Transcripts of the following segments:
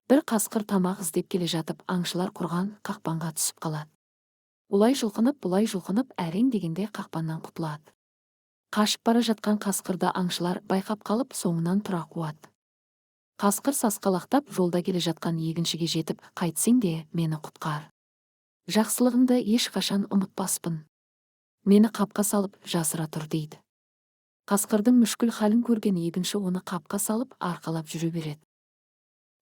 Бір қасқыр тамақ іздеп келе жатып, аңшылар құрған қақпанға түсіп қалады. Бұлай жұлқынып, әрең дегенде қақпаннан құтылады. Қашып бара жатқан қасқырды аңшылар байқап қалып, соңынан тұра қуады. Қасқыр сасқалақтап жолда келе жатқан егіншіге жетіп, қайтсең де мені құтқар. Жақсылығыңды ешқашан ұмытпаспын. Мені қапқа салып жасыра тұр дейді. Қасқырдың мүшкіл халін көрген егінші оны қапқа салып арқалап жүре береді.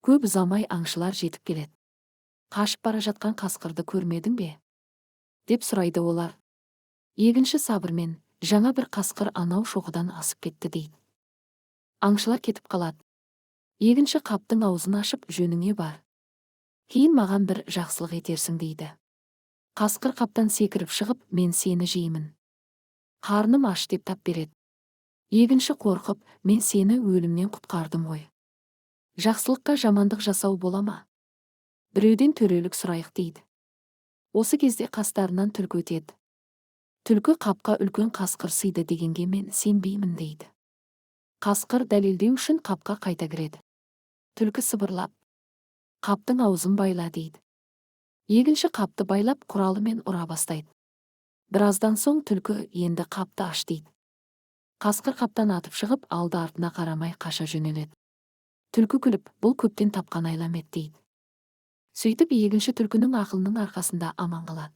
Көп ұзамай аңшылар жетіп келеді. Қашып бара жатқан қасқырды көрмедің бе? Деп сұрайды олар. Егінші сабырмен, жаңа бір қасқыр анау шоқыдан асып кетті дейді. Аңшылар кетіп қалады. Егінші қаптың аузын ашып, жөніңе бар. Кейін маған бір жақсылық етерсің дейді. Қасқыр қаптан секіріп шығып, мен сені жеймін. Қарным аш деп тап береді. Егінші қорқып, мен сені өлімнен құтқардым ғой. Жақсылыққа жамандық жасау бола ма? Біреуден төрелік сұрайық дейді. Осы кезде қастарынан түлкі өтеді. Түлкі қапқа үлкен қасқыр сыйды дегенге мен сенбеймін дейді. Қасқыр дәлелдеу үшін қапқа қайта кіреді. Түлкі сыбырлап, қаптың аузын байла дейді. Егінші қапты байлап құралымен ұра бастайды. Біраздан соң түлкі енді қапты аш дейді. Қасқыр қаптан атып шығып, алды артына қарамай қаша жөнеледі. Түлкі күліп, бұл көптен тапқан айлам еді дейді. Сөйтіп егінші түлкінің ақылының арқасында аман қалады.